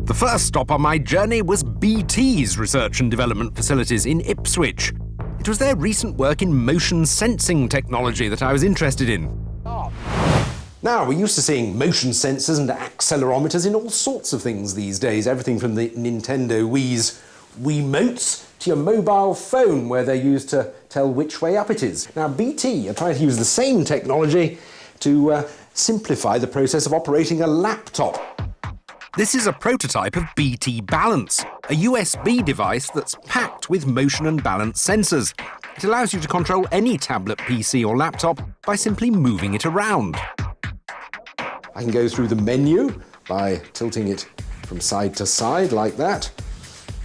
The first stop on my journey was BT's research and development facilities in Ipswich. It was their recent work in motion sensing technology that I was interested in. Now, we're used to seeing motion sensors and accelerometers in all sorts of things these days, everything from the Nintendo Wii's Wiimotes to your mobile phone, where they're used to tell which way up it is. Now, BT are trying to use the same technology to simplify the process of operating a laptop. This is a prototype of BT Balance, a USB device that's packed with motion and balance sensors. It allows you to control any tablet, PC or laptop by simply moving it around. I can go through the menu by tilting it from side to side like that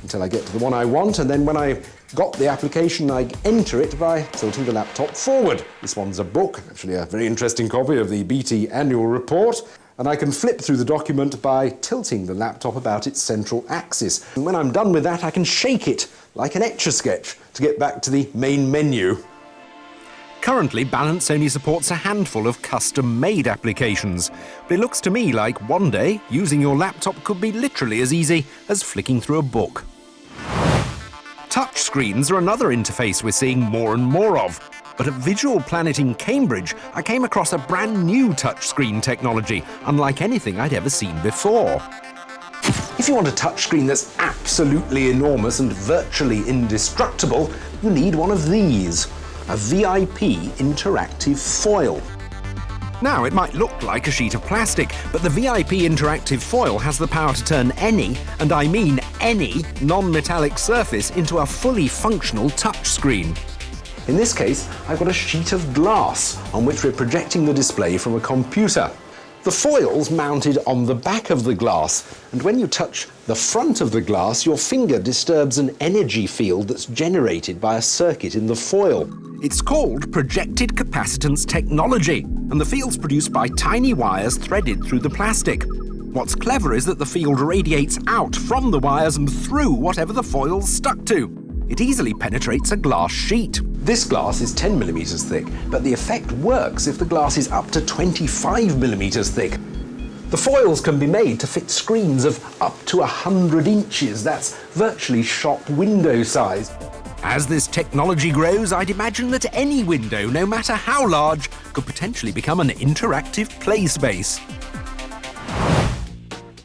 until I get to the one I want, and then when I've got the application, I enter it by tilting the laptop forward. This one's a book, actually a very interesting copy of the BT annual report, and I can flip through the document by tilting the laptop about its central axis. And when I'm done with that, I can shake it like an Etch-a-Sketch to get back to the main menu. Currently, Balance only supports a handful of custom-made applications, but it looks to me like one day using your laptop could be literally as easy as flicking through a book. Touchscreens are another interface we're seeing more and more of, but at Visual Planet in Cambridge, I came across a brand new touchscreen technology, unlike anything I'd ever seen before. If you want a touchscreen that's absolutely enormous and virtually indestructible, you need one of these. A VIP interactive foil. Now, it might look like a sheet of plastic, but the VIP interactive foil has the power to turn any, and I mean any, non-metallic surface into a fully functional touchscreen. In this case, I've got a sheet of glass on which we're projecting the display from a computer. The foil's mounted on the back of the glass, and when you touch the front of the glass, your finger disturbs an energy field that's generated by a circuit in the foil. It's called projected capacitance technology, and the field's produced by tiny wires threaded through the plastic. What's clever is that the field radiates out from the wires and through whatever the foil's stuck to. It easily penetrates a glass sheet. This glass is 10 millimeters thick, but the effect works if the glass is up to 25 millimeters thick. The foils can be made to fit screens of up to 100 inches. That's virtually shop window size. As this technology grows, I'd imagine that any window, no matter how large, could potentially become an interactive play space.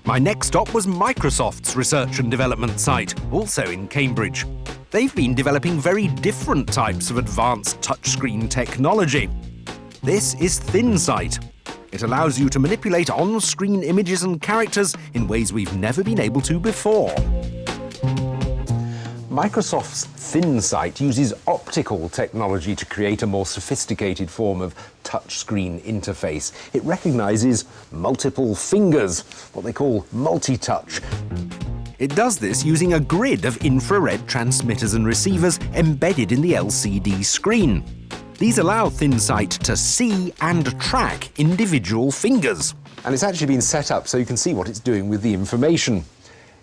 My next stop was Microsoft's research and development site, also in Cambridge. They've been developing very different types of advanced touchscreen technology. This is ThinSight. It allows you to manipulate on-screen images and characters in ways we've never been able to before. Microsoft's ThinSight uses optical technology to create a more sophisticated form of touchscreen interface. It recognises multiple fingers, what they call multi-touch. It does this using a grid of infrared transmitters and receivers embedded in the LCD screen. These allow ThinSight to see and track individual fingers. And it's actually been set up so you can see what it's doing with the information.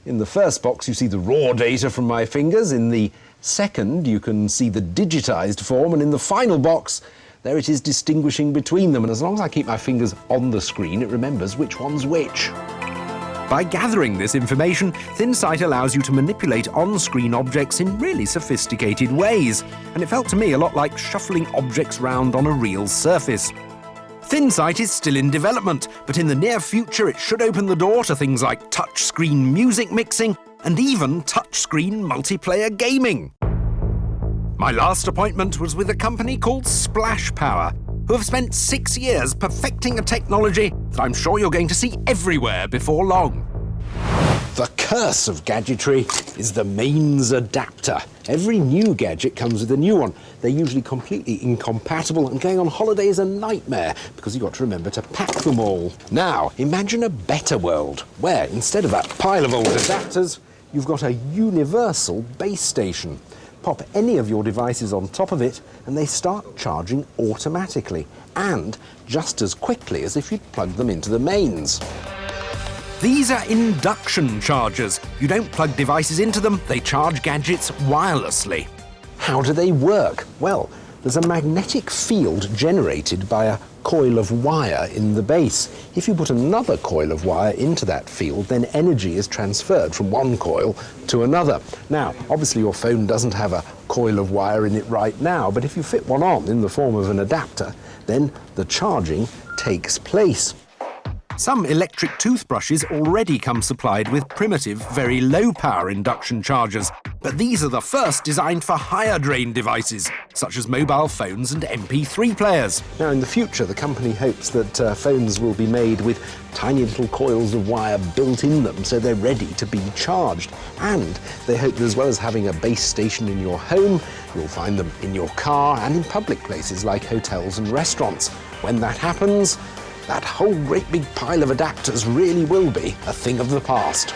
In the first box, you see the raw data from my fingers. In the second, you can see the digitized form. And in the final box, there it is distinguishing between them. And as long as I keep my fingers on the screen, it remembers which one's which. By gathering this information, ThinSight allows you to manipulate on-screen objects in really sophisticated ways. And it felt to me a lot like shuffling objects round on a real surface. ThinSight is still in development, but in the near future it should open the door to things like touchscreen music mixing and even touchscreen multiplayer gaming. My last appointment was with a company called Splash Power, who have spent 6 years perfecting a technology that I'm sure you're going to see everywhere before long. The curse of gadgetry is the mains adapter. Every new gadget comes with a new one. They're usually completely incompatible, and going on holiday is a nightmare because you've got to remember to pack them all. Now, imagine a better world where, instead of that pile of old adapters, you've got a universal base station. Pop any of your devices on top of it and they start charging automatically, and just as quickly as if you'd plugged them into the mains. These are induction chargers. You don't plug devices into them, they charge gadgets wirelessly. How do they work? Well, there's a magnetic field generated by a coil of wire in the base. If you put another coil of wire into that field, then energy is transferred from one coil to another. Now, obviously your phone doesn't have a coil of wire in it right now, but if you fit one on in the form of an adapter, then the charging takes place. Some electric toothbrushes already come supplied with primitive, very low-power induction chargers, but these are the first designed for higher drain devices, such as mobile phones and MP3 players. Now, in the future, the company hopes that phones will be made with tiny little coils of wire built in them so they're ready to be charged. And they hope that as well as having a base station in your home, you'll find them in your car and in public places like hotels and restaurants. When that happens, that whole great big pile of adapters really will be a thing of the past.